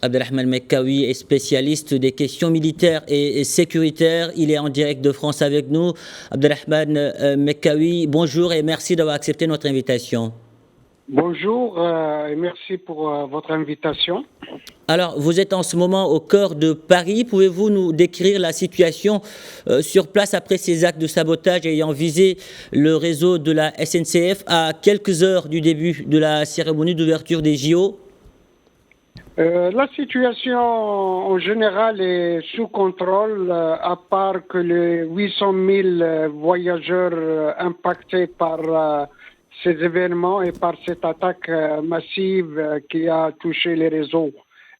Abdelrahman Mekkaoui est spécialiste des questions militaires et sécuritaires. Il est en direct de France avec nous. Abdelrahman Mekkaoui, bonjour et merci d'avoir accepté notre invitation. Bonjour et merci pour votre invitation. Alors, vous êtes en ce moment au cœur de Paris. Pouvez-vous nous décrire la situation sur place après ces actes de sabotage ayant visé le réseau de la SNCF à quelques heures du début de la cérémonie d'ouverture des JO? La situation en général est sous contrôle, à part que les 800 000 voyageurs impactés par ces événements et par cette attaque massive qui a touché les réseaux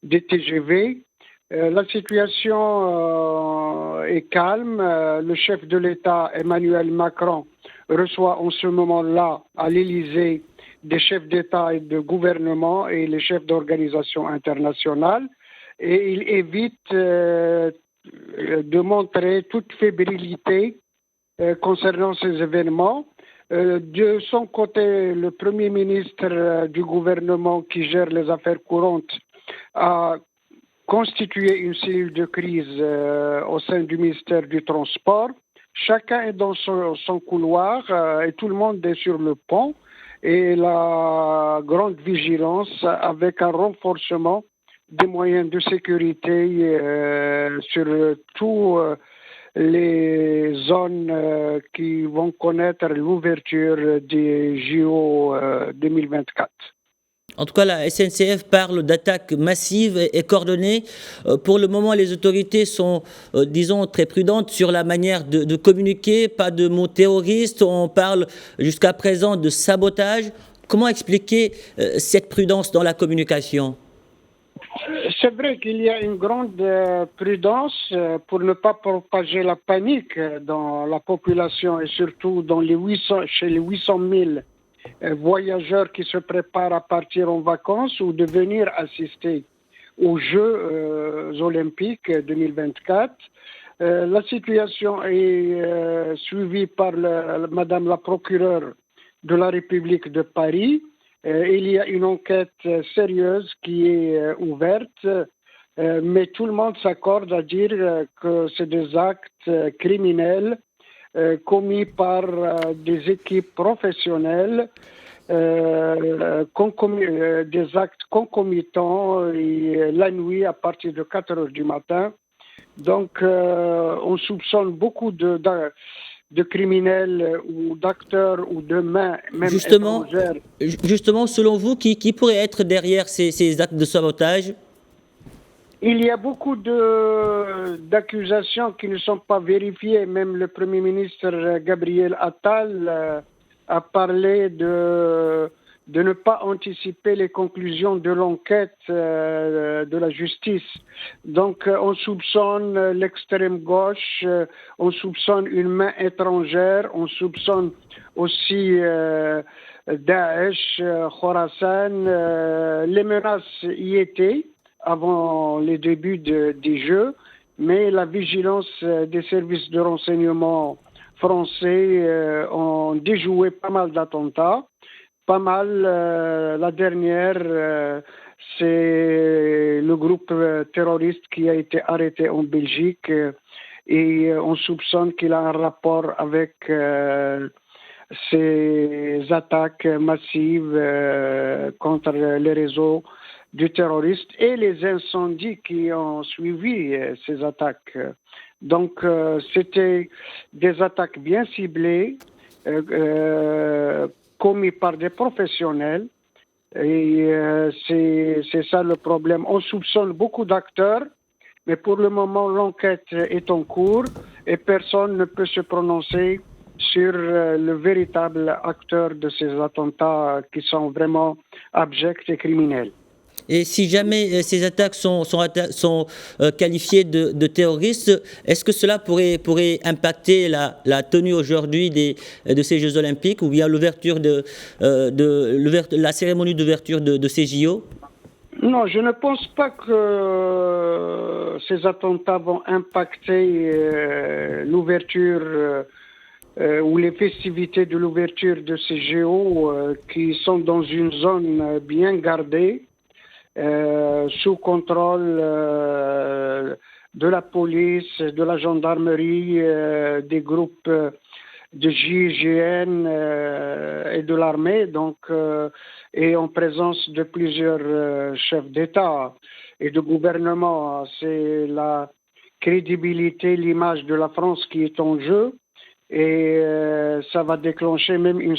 des TGV. La situation est calme. Le chef de l'État, Emmanuel Macron, reçoit en ce moment-là à l'Élysée des chefs d'État et de gouvernement et les chefs d'organisations internationales. Et il évite de montrer toute fébrilité concernant ces événements. De son côté, le Premier ministre du gouvernement qui gère les affaires courantes a constitué une cellule de crise au sein du ministère du Transport. Chacun est dans son couloir et tout le monde est sur le pont. Et la grande vigilance avec un renforcement des moyens de sécurité sur tous les zones qui vont connaître l'ouverture des JO 2024. En tout cas, la SNCF parle d'attaques massives et coordonnées. Pour le moment, les autorités sont, disons, très prudentes sur la manière de communiquer. Pas de mots terroristes. On parle jusqu'à présent de sabotage. Comment expliquer cette prudence dans la communication? C'est vrai qu'il y a une grande prudence pour ne pas propager la panique dans la population et surtout dans chez les 800 000 voyageurs qui se préparent à partir en vacances ou de venir assister aux Jeux olympiques 2024. La situation est suivie par Madame la procureure de la République de Paris. Il y a une enquête sérieuse qui est ouverte, mais tout le monde s'accorde à dire que c'est des actes criminels commis par des équipes professionnelles, des actes concomitants et la nuit à partir de 4 heures du matin. Donc, on soupçonne beaucoup de criminels ou d'acteurs ou de mains, même étrangères. Justement, selon vous, qui pourrait être derrière ces actes de sabotage? Il y a beaucoup d'accusations qui ne sont pas vérifiées. Même le Premier ministre Gabriel Attal a parlé de ne pas anticiper les conclusions de l'enquête de la justice. Donc, on soupçonne l'extrême gauche, on soupçonne une main étrangère, on soupçonne aussi Daesh, Khorasan. Les menaces y étaient avant les débuts des Jeux, mais la vigilance des services de renseignement français ont déjoué pas mal d'attentats. Pas mal. La dernière, c'est le groupe terroriste qui a été arrêté en Belgique et on soupçonne qu'il a un rapport avec ces attaques massives contre les réseaux du terroriste et les incendies qui ont suivi ces attaques. Donc, c'était des attaques bien ciblées, commis par des professionnels. Et c'est ça le problème. On soupçonne beaucoup d'acteurs, mais pour le moment, l'enquête est en cours et personne ne peut se prononcer sur le véritable acteur de ces attentats qui sont vraiment abjects et criminels. Et si jamais ces attaques sont qualifiées de terroristes, est-ce que cela pourrait impacter la tenue aujourd'hui de ces Jeux Olympiques ou bien l'ouverture la cérémonie d'ouverture de ces JO? Non, je ne pense pas que ces attentats vont impacter l'ouverture ou les festivités de l'ouverture de ces JO qui sont dans une zone bien gardée. sous contrôle de la police, de la gendarmerie, des groupes de GIGN et de l'armée, donc, et en présence de plusieurs chefs d'État et de gouvernement. C'est la crédibilité, l'image de la France qui est en jeu, et ça va déclencher même une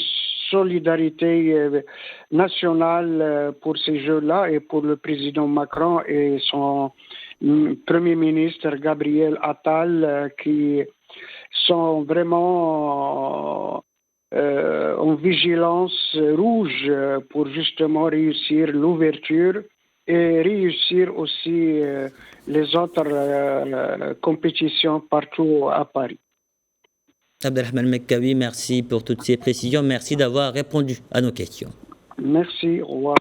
solidarité nationale pour ces Jeux-là et pour le président Macron et son Premier ministre Gabriel Attal qui sont vraiment en vigilance rouge pour justement réussir l'ouverture et réussir aussi les autres compétitions partout à Paris. Abdelrahman Mekkawi, merci pour toutes ces précisions. Merci d'avoir répondu à nos questions. Merci, au revoir.